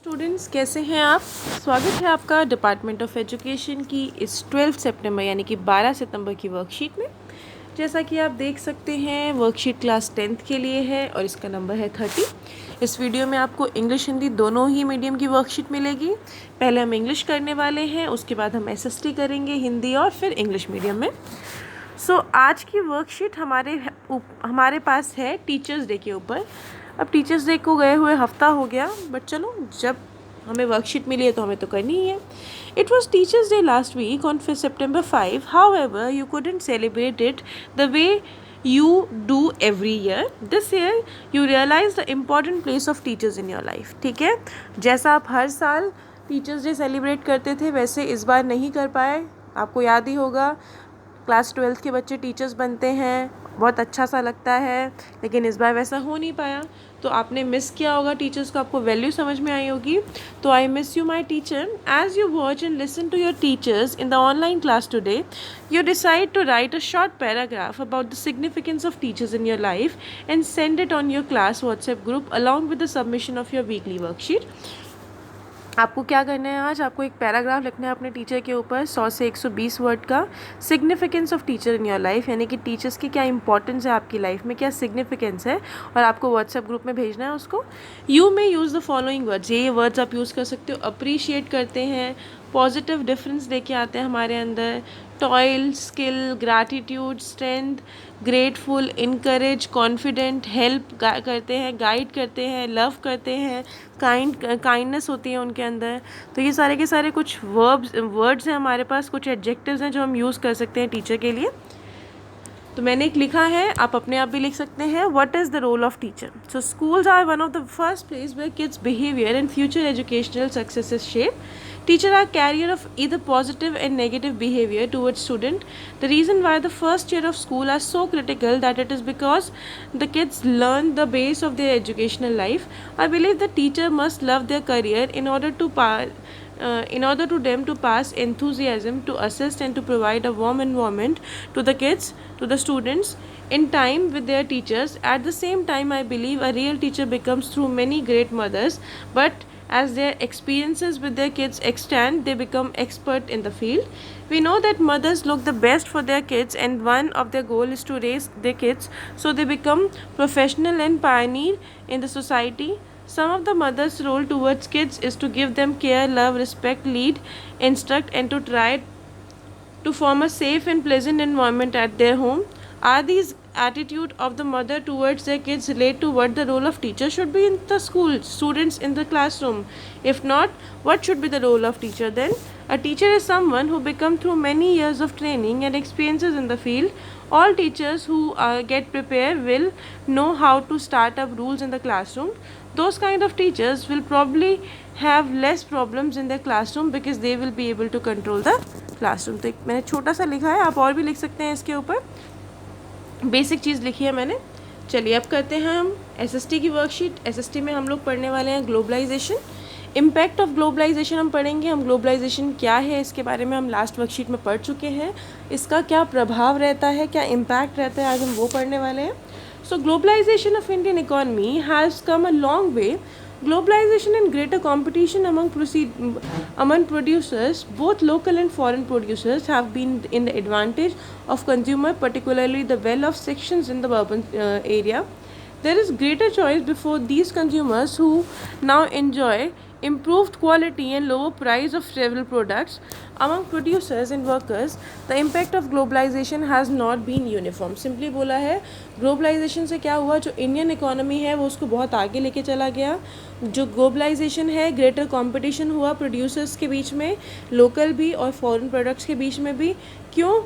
Students, कैसे हैं आप? स्वागत है आपका डिपार्टमेंट ऑफ एजुकेशन की इस 12 सितंबर यानी कि 12 सितंबर की वर्कशीट में। जैसा कि आप देख सकते हैं, वर्कशीट क्लास 10th के लिए है और इसका नंबर है 30। इस वीडियो में आपको इंग्लिश हिंदी दोनों ही मीडियम की वर्कशीट मिलेगी। पहले हम इंग्लिश करने वाले हैं, उसके बाद हम एसएसटी करेंगे हिंदी और फिर इंग्लिश मीडियम में। आज की वर्कशीट हमारे पास है टीचर्स डे के ऊपर। अब टीचर्स डे को गए हुए हफ्ता हो गया, बट चलो, जब हमें वर्कशीट मिली है तो हमें तो करनी ही है। It was teachers day last week on September 5. However, you couldn't celebrate it the way you do every year. This year, you realize the important place of teachers in your life. ठीक है, जैसा आप हर साल teachers day celebrate करते थे वैसे इस बार नहीं कर पाए। आपको याद ही होगा, क्लास 12th के बच्चे टीचर्स बनते हैं, बहुत अच्छा सा लगता है, लेकिन इस बार वैसा हो नहीं पाया। तो आपने मिस किया होगा टीचर्स को, आपको वैल्यू समझ में आई होगी। तो I miss you my teacher. As you watch and listen to your teachers in the online class today, you decide to write a short paragraph about the significance of teachers in your life and send it on your class WhatsApp group along with the submission of your weekly worksheet. आपको क्या करना है, आज आपको एक paragraph लिखना है अपने टीचर के ऊपर, 100 से 120 वर्ड का। Significance of teacher in your life, यानी कि टीचर्स की क्या इंपॉर्टेंस है आपकी लाइफ में, क्या सिग्निफिकेंस है, और आपको व्हाट्सएप ग्रुप में भेजना है उसको। You may use the following words, ये वर्ड्स आप यूज़ कर सकते हो। अप्रिशिएट करते हैं, पॉजिटिव डिफरेंस लेके आते हैं हमारे अंदर। Toil, skill, gratitude, strength, grateful, encourage, confident, help करते हैं, गाइड करते हैं, लव करते हैं, काइंडनेस होती है उनके अंदर। तो ये सारे के सारे कुछ वर्ड्स हैं हमारे पास, कुछ एडजेक्टिव्स हैं जो हम यूज़ कर सकते हैं टीचर के लिए। तो मैंने एक लिखा है, आप अपने आप भी लिख सकते हैं। What is the role of teacher? So schools are one of the first place where kids behaviour and future educational success is shape. Teacher are carrier of either positive and negative behavior towards student. The reason why the first year of school are so critical that it is because the kids learn the base of their educational life. I believe the teacher must love their career in order to them to pass enthusiasm, to assist and to provide a warm environment to the kids, to the students in time with their teachers. At the same time, I believe a real teacher becomes through many great mothers, but as their experiences with their kids extend, they become expert in the field. We know that mothers look the best for their kids, and one of their goal is to raise their kids so they become professional and pioneer in the society. Some of the mother's role towards kids is to give them care, love, respect, lead, instruct, and to try to form a safe and pleasant environment at their home. Are these attitude of the mother towards their kids relate to what the role of teacher should be in the school, students in the classroom? If not, what should be the role of teacher then? A teacher is someone who become through many years of training and experiences in the field. All teachers who get prepared will know how to start up rules in the classroom. Those kind of teachers will probably have less problems in their classroom because they will be able to control the classroom. तो मैंने छोटा सा लिखा है, आप और भी लिख सकते हैं इसके ऊपर। बेसिक चीज़ लिखी है मैंने। चलिए अब करते हैं हम एसएसटी की वर्कशीट। एसएसटी में हम लोग पढ़ने वाले हैं ग्लोबलाइजेशन, इम्पैक्ट ऑफ ग्लोबलाइजेशन हम पढ़ेंगे। हम ग्लोबलाइजेशन क्या है इसके बारे में हम लास्ट वर्कशीट में पढ़ चुके हैं, इसका क्या प्रभाव रहता है, क्या इम्पैक्ट रहता है, आज हम वो पढ़ने वाले हैं। So globalization of Indian economy has come a long way. Globalization and greater competition among producers, both local and foreign producers, have been in the advantage of consumer, particularly the well-off sections in the urban area. There is greater choice before these consumers who now enjoy improved quality and lower price of several products. Among producers and workers, the impact of globalization has not been uniform. Simply बोला है, globalisation से क्या हुआ, जो Indian economy है वो उसको बहुत आगे लेके चला गया। जो ग्लोबलाइजेशन है, ग्रेटर कंपटीशन हुआ प्रोड्यूसर्स के बीच में, लोकल भी और फॉरेन प्रोडक्ट्स के बीच में भी। क्यों?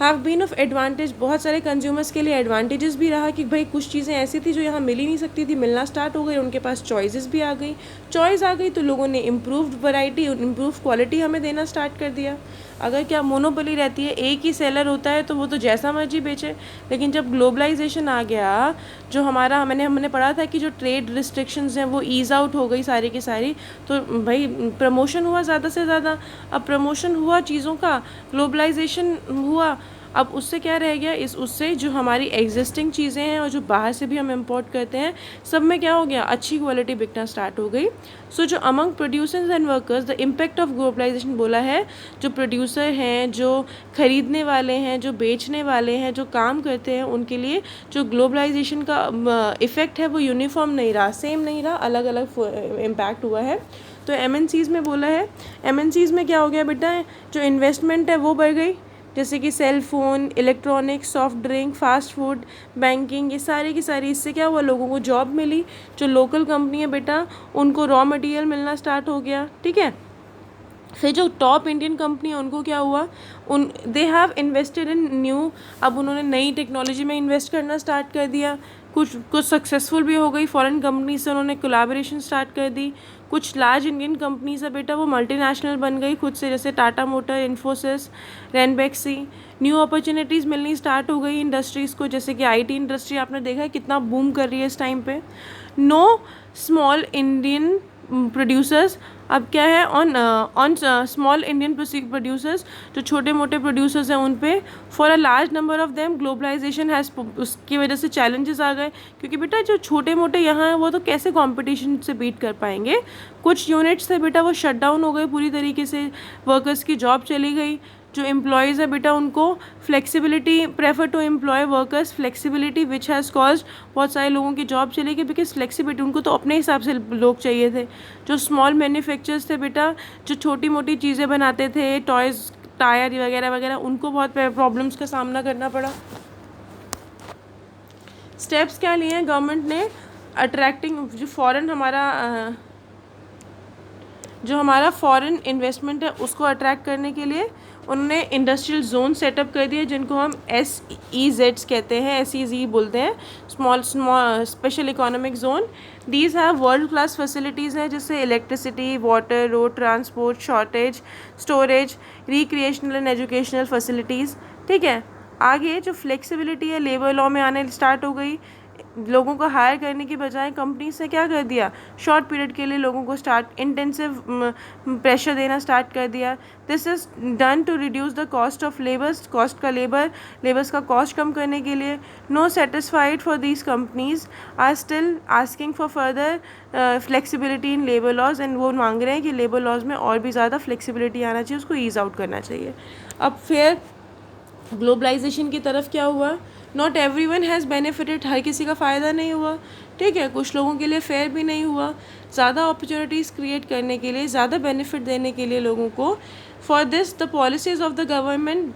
हैव बीन ऑफ एडवांटेज, बहुत सारे कंज्यूमर्स के लिए एडवांटेजेस भी रहा कि भाई कुछ चीज़ें ऐसी थी जो यहाँ मिल ही नहीं सकती थी, मिलना स्टार्ट हो गई, उनके पास चॉइसेस भी आ गई। चॉइस आ गई तो लोगों ने इम्प्रूव्ड वैरायटी, इम्प्रूव क्वालिटी हमें देना स्टार्ट कर दिया। अगर क्या मोनोपोली रहती है, एक ही सेलर होता है तो वो तो जैसा मर्जी बेचे। लेकिन जब ग्लोबलाइजेशन आ गया, जो हमने पढ़ा था कि जो ट्रेड रिस्ट्रिक्शंस हैं वो ईज़ आउट हो गई सारी की सारी, तो भाई प्रमोशन हुआ ज़्यादा से ज़्यादा। अब प्रमोशन हुआ चीज़ों का, ग्लोबलाइजेशन हुआ, अब उससे क्या रह गया, उससे जो हमारी एग्जिस्टिंग चीज़ें हैं और जो बाहर से भी हम इंपोर्ट करते हैं, सब में क्या हो गया, अच्छी क्वालिटी बिकना स्टार्ट हो गई। सो जो among producers and workers the impact of globalisation बोला है, जो प्रोड्यूसर हैं, जो खरीदने वाले हैं, जो बेचने वाले हैं, जो काम करते हैं, उनके लिए जो ग्लोबलाइजेशन का इफ़ेक्ट है वो यूनिफॉर्म नहीं रहा, सेम नहीं रहा, अलग अलग इम्पैक्ट हुआ है। तो MNCs में बोला है, MNCs में क्या हो गया बेटा, जो इन्वेस्टमेंट है वो बढ़ गई, जैसे कि cell phone, electronic, soft drink, fast food, banking, ये सारी की सारी, इससे क्या हुआ, लोगों को जॉब मिली। जो लोकल कंपनी है बेटा, उनको रॉ मटेरियल मिलना स्टार्ट हो गया, ठीक है। फिर जो टॉप इंडियन कंपनी है उनको क्या हुआ, they have invested in new, अब उन्होंने नई टेक्नोलॉजी में इन्वेस्ट करना स्टार्ट कर दिया। कुछ सक्सेसफुल भी हो गई, फॉरेन कंपनी से उन्होंने कोलैबोरेशन स्टार्ट कर दी। कुछ लार्ज इंडियन कंपनीज है बेटा, वो मल्टीनेशनल बन गई खुद से, जैसे Tata Motor, Infosys, Ranbaxy. New opportunities मिलनी स्टार्ट हो गई इंडस्ट्रीज़ को, जैसे कि IT इंडस्ट्री आपने देखा है कितना बूम कर रही है इस टाइम पे। नो स्मॉल इंडियन प्रोड्यूसर्स, अब क्या है, ऑन स्मॉल इंडियन प्रोड्यूसर्स, जो छोटे मोटे प्रोड्यूसर्स हैं उन पे, for a large number of them globalisation has, उसकी वजह से चैलेंजेस आ गए, क्योंकि बेटा जो छोटे मोटे यहाँ हैं वो तो कैसे कंपटीशन से बीट कर पाएंगे। कुछ यूनिट्स थे बेटा वो शट डाउन हो गए पूरी तरीके से, वर्कर्स की जॉब चली गई। जो एम्प्लॉयज़ है बेटा उनको flexibility, prefer to employ workers flexibility which has caused, बहुत सारे लोगों की जॉब चली गई बिकॉज फ्लेक्सिबिलिटी, उनको तो अपने हिसाब से लोग चाहिए थे। जो स्मॉल मैन्युफैक्चरर्स थे बेटा, जो छोटी मोटी चीज़ें बनाते थे, टॉयज़, टायर वगैरह वगैरह, उनको बहुत प्रॉब्लम्स का सामना करना पड़ा। स्टेप्स क्या लिए हैं गवर्नमेंट ने, अट्रैक्टिंग, जो हमारा फॉरेन इन्वेस्टमेंट है उसको अट्रैक्ट करने के लिए उन्होंने इंडस्ट्रियल जोन सेटअप कर दिए, जिनको हम SEZs कहते हैं, SEZ बोलते हैं, small special economic zone. These have world class facilities हैं, जैसे electricity, water, road transport, shortage, storage, recreational and educational facilities, ठीक है। आगे जो फ्लेक्सिबिलिटी है लेबर लॉ में आने स्टार्ट हो गई, लोगों को हायर करने की बजाय कंपनी से क्या कर दिया, शॉर्ट पीरियड के लिए लोगों को इंटेंसिव प्रेशर देना स्टार्ट कर दिया। This is done to reduce the cost of labours, cost का लेबर्स का कॉस्ट कम करने के लिए। No satisfied for these companies are still asking for further flexibility in labour laws, and वो मांग रहे हैं कि लेबर लॉज में और भी ज़्यादा फ्लेक्सिबिलिटी आना चाहिए, उसको ईज आउट करना चाहिए। अब फिर ग्लोबलाइजेशन की तरफ क्या हुआ, not everyone has benefited, हर किसी का फ़ायदा नहीं हुआ, ठीक है। कुछ लोगों के लिए फेयर भी नहीं हुआ। ज़्यादा अपॉर्चुनिटीज़ क्रिएट करने के लिए, ज़्यादा बेनिफिट देने के लिए लोगों को, for this the policies of the government,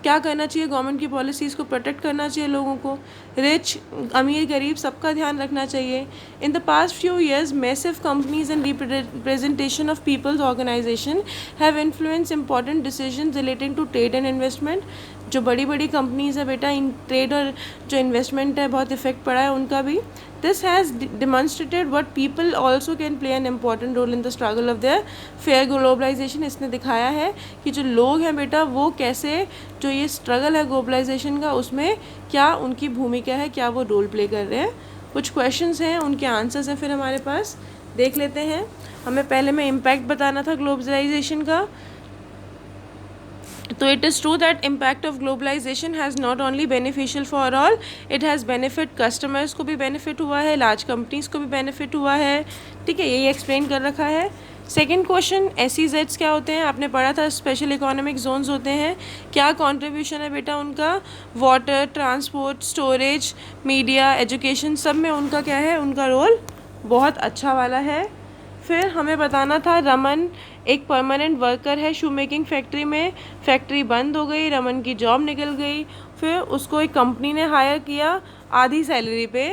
क्या करना चाहिए, गवर्नमेंट की पॉलिसीज़ को प्रोटेक्ट करना चाहिए लोगों को, रिच, अमीर, गरीब, सबका ध्यान रखना चाहिए। In the past few years massive companies and representation of peoples organisation have influence important decision relating to trade and investment. जो बड़ी बड़ी कंपनीज़ है बेटा, इन ट्रेड और जो इन्वेस्टमेंट है बहुत इफेक्ट पड़ा है उनका भी। This has demonstrated what people also can play an important role in the struggle of their fair globalisation. इसने दिखाया है कि जो लोग हैं बेटा वो कैसे, जो ये स्ट्रगल है ग्लोबलाइजेशन का, उसमें क्या उनकी भूमिका है, क्या वो रोल प्ले कर रहे हैं। कुछ क्वेश्चंस हैं, उनके आंसर्स हैं फिर हमारे पास, देख लेते हैं। हमें पहले में इम्पैक्ट बताना था ग्लोबलाइजेशन का, तो it is true that impact of globalisation has not only beneficial for all, it has benefit, customers को भी बेनिफिट हुआ है, लार्ज कंपनीज़ को भी बेनिफिट हुआ है, ठीक है, यही एक्सप्लेन कर रखा है। सेकेंड क्वेश्चन, SEZs क्या होते हैं, आपने पढ़ा था, स्पेशल इकोनॉमिक जोन्स होते हैं, क्या कॉन्ट्रीब्यूशन है बेटा उनका, water, transport, storage, media, education, सब में उनका क्या है, उनका रोल बहुत अच्छा वाला है। फिर हमें बताना था, रमन एक परमानेंट वर्कर है शू मेकिंग फैक्ट्री में, फैक्ट्री बंद हो गई, रमन की जॉब निकल गई, फिर उसको एक कंपनी ने हायर किया आधी सैलरी पे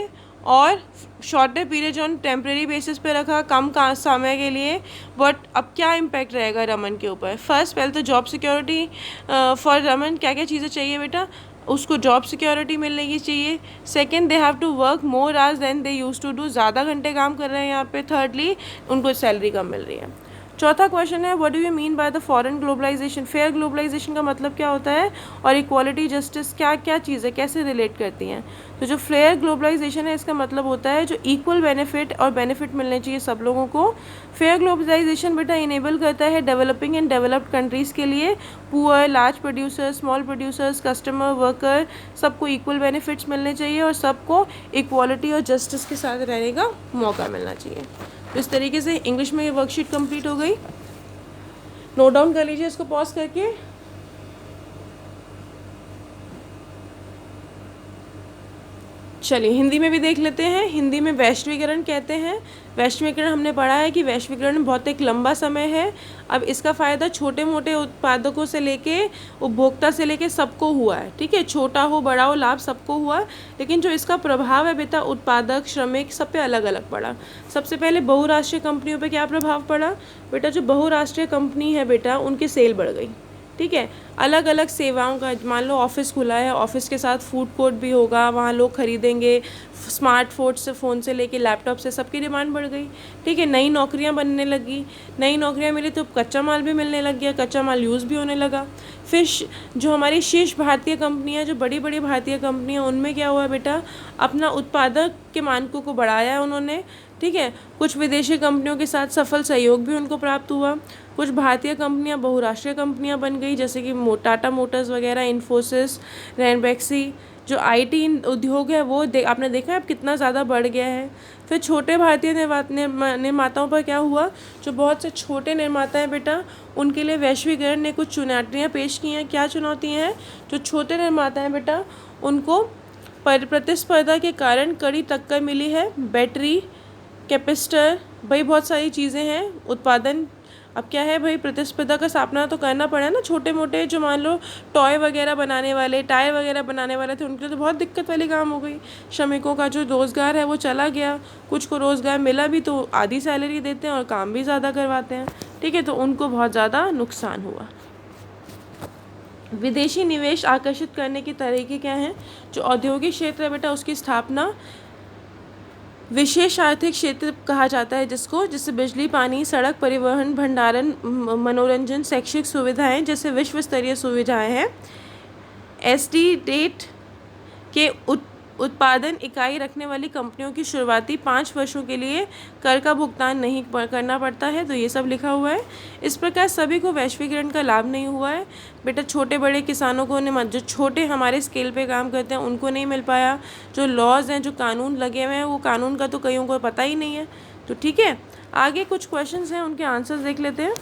और shorter period on temporary basis पे रखा, कम समय के लिए। बट अब क्या इम्पैक्ट रहेगा रमन के ऊपर, फर्स्ट पहले तो जॉब सिक्योरिटी फॉर रमन, क्या क्या चीज़ें चाहिए बेटा, उसको जॉब सिक्योरिटी मिलने की चाहिए। Second, they have to work more hours than they used to do, ज़्यादा घंटे काम कर रहे हैं यहाँ पे। थर्डली, उनको सैलरी कम मिल रही है। चौथा क्वेश्चन है, what do you mean by the foreign globalisation. Fair globalisation का मतलब क्या होता है और इक्वालिटी जस्टिस क्या क्या चीज़ है, कैसे रिलेट करती हैं। तो जो फेयर ग्लोबलाइजेशन है इसका मतलब होता है जो इक्वल बेनिफिट और बेनिफिट मिलने चाहिए सब लोगों को। फेयर ग्लोबलाइजेशन बेटा इनेबल करता है डेवलपिंग एंड डेवलप्ड कंट्रीज़ के लिए, poor, large producers, small producers, customer, worker, सबको इक्वल बेनिफिट्स मिलने चाहिए और सबको इक्वालिटी और जस्टिस के साथ रहने का मौका मिलना चाहिए। तो इस तरीके से इंग्लिश में ये वर्कशीट कंप्लीट हो गई। नोट डाउन कर लीजिए इसको पॉज करके। चलिए हिंदी में भी देख लेते हैं। हिंदी में वैश्वीकरण कहते हैं। वैश्वीकरण हमने पढ़ा है कि वैश्वीकरण बहुत एक लंबा समय है। अब इसका फ़ायदा छोटे मोटे उत्पादकों से लेके उपभोक्ता से लेके सबको हुआ है, ठीक है, छोटा हो बड़ा हो लाभ सबको हुआ। लेकिन जो इसका प्रभाव है बेटा उत्पादक श्रमिक सब पे अलग अलग पड़ा। सबसे पहले बहुराष्ट्रीय कंपनियों पे क्या प्रभाव पड़ा बेटा, जो बहुराष्ट्रीय कंपनी है बेटा उनकी सेल बढ़ गई, ठीक है। अलग अलग सेवाओं का, मान लो ऑफिस खुला है, ऑफिस के साथ फूड कोर्ट भी होगा, वहाँ लोग खरीदेंगे, फ़ोन से लेके लैपटॉप से सबकी डिमांड बढ़ गई, ठीक है। नई नौकरियाँ बनने लगी, नई नौकरियाँ मिली तो कच्चा माल भी मिलने लग गया, कच्चा माल यूज़ भी होने लगा। फिर जो हमारी शीर्ष भारतीय कंपनियाँ, जो बड़ी बड़ी भारतीय कंपनियाँ, उनमें क्या हुआ बेटा, अपना उत्पादक के मानकों को बढ़ाया है उन्होंने, ठीक है। कुछ विदेशी कंपनियों के साथ सफल सहयोग भी उनको प्राप्त हुआ। कुछ भारतीय कंपनियां बहुराष्ट्रीय कंपनियां बन गई, जैसे कि टाटा मोटर्स वगैरह, इन्फोसिस, रैनबैक्सी। जो आईटी उद्योग है वो आपने देखा है अब कितना ज़्यादा बढ़ गया है। फिर छोटे भारतीय निर्माताओं पर क्या हुआ, जो बहुत से छोटे निर्माता हैं बेटा उनके लिए वैश्वीकरण ने कुछ चुनौतियाँ पेश की हैं। क्या चुनौतियाँ हैं, जो छोटे निर्माता हैं बेटा उनको प्रतिस्पर्धा के कारण कड़ी टक्कर मिली है। बैटरी, कैपेसिटर, भाई बहुत सारी चीज़ें हैं उत्पादन। अब क्या है भाई, प्रतिस्पर्धा का सामना तो करना पड़ा ना। छोटे मोटे जो मान लो टॉय वगैरह बनाने वाले, टायर वगैरह बनाने वाले थे, उनके लिए तो बहुत दिक्कत वाली काम हो गई। श्रमिकों का जो रोज़गार है वो चला गया। कुछ को रोज़गार मिला भी तो आधी सैलरी देते हैं और काम भी ज़्यादा करवाते हैं, ठीक है, तो उनको बहुत ज़्यादा नुकसान हुआ। विदेशी निवेश आकर्षित करने के तरीके क्या हैं, जो औद्योगिक क्षेत्र है बेटा उसकी स्थापना, विशेष आर्थिक क्षेत्र कहा जाता है जिससे बिजली, पानी, सड़क, परिवहन, भंडारण, मनोरंजन, शैक्षिक सुविधाएं जैसे विश्व स्तरीय सुविधाएं हैं। एसडीडेट के उत्पादन इकाई रखने वाली कंपनियों की शुरुआती 5 वर्षों के लिए कर का भुगतान नहीं करना पड़ता है। तो ये सब लिखा हुआ है। इस प्रकार सभी को वैश्वीकरण का लाभ नहीं हुआ है बेटा। छोटे बड़े किसानों को ने, जो छोटे हमारे स्केल पे काम करते हैं उनको नहीं मिल पाया। जो लॉज हैं, जो कानून लगे हुए हैं, वो कानून का तो कईयों को पता ही नहीं है। तो ठीक है, आगे कुछ क्वेश्चंस हैं उनके आंसर्स देख लेते हैं।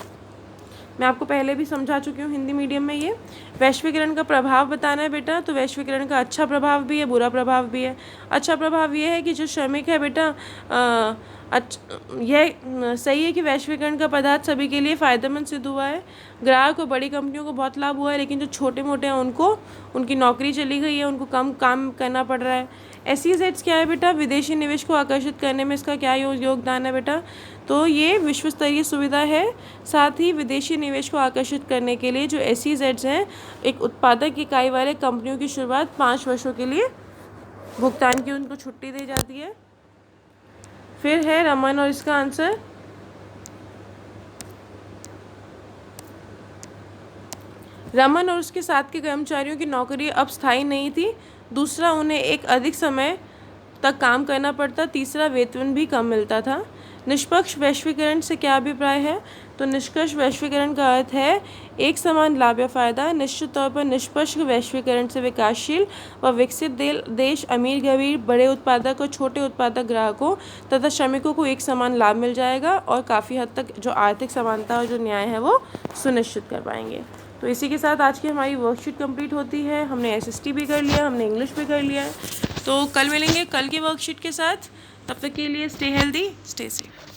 मैं आपको पहले भी समझा चुकी हूँ हिंदी मीडियम में। ये वैश्वीकरण का प्रभाव बताना है बेटा, तो वैश्वीकरण का अच्छा प्रभाव भी है, बुरा प्रभाव भी है। अच्छा प्रभाव ये है कि जो श्रमिक है बेटा यह सही है कि वैश्वीकरण का पदार्थ सभी के लिए फ़ायदेमंद सिद्ध हुआ है। ग्राहक और बड़ी कंपनियों को बहुत लाभ हुआ है, लेकिन जो छोटे मोटे हैं उनको उनकी नौकरी चली गई है, उनको कम काम करना पड़ रहा है। SEZs क्या है बेटा, विदेशी निवेश को आकर्षित करने में इसका क्या योगदान है बेटा, तो ये विश्व स्तरीय सुविधा है। साथ ही विदेशी निवेश को आकर्षित करने के लिए जो SEZs हैं, एक उत्पादक इकाई वाले कंपनियों की शुरुआत 5 वर्षों के लिए भुगतान की उनको छुट्टी दी जाती है। फिर है रमन और इसका आंसर, रमन और उसके साथ के कर्मचारियों की नौकरी अब स्थायी नहीं थी। दूसरा, उन्हें एक अधिक समय तक काम करना पड़ता। तीसरा, वेतन भी कम मिलता था। निष्पक्ष वैश्वीकरण से क्या अभिप्राय है, तो निष्पक्ष वैश्वीकरण का अर्थ है एक समान लाभ या फायदा। निश्चित तौर पर निष्पक्ष वैश्वीकरण से विकासशील व विकसित देश, अमीर गरीब, बड़े उत्पादक और छोटे उत्पादक ग्राहकों तथा श्रमिकों को एक समान लाभ मिल जाएगा और काफ़ी हद तक जो आर्थिक समानता और जो न्याय है वो सुनिश्चित कर पाएंगे। तो इसी के साथ आज की हमारी वर्कशीट कंप्लीट होती है। हमने SST भी कर लिया, हमने इंग्लिश भी कर लिया है। तो कल मिलेंगे कल की वर्कशीट के साथ। तब तक के लिए स्टे हेल्दी, स्टे सेफ।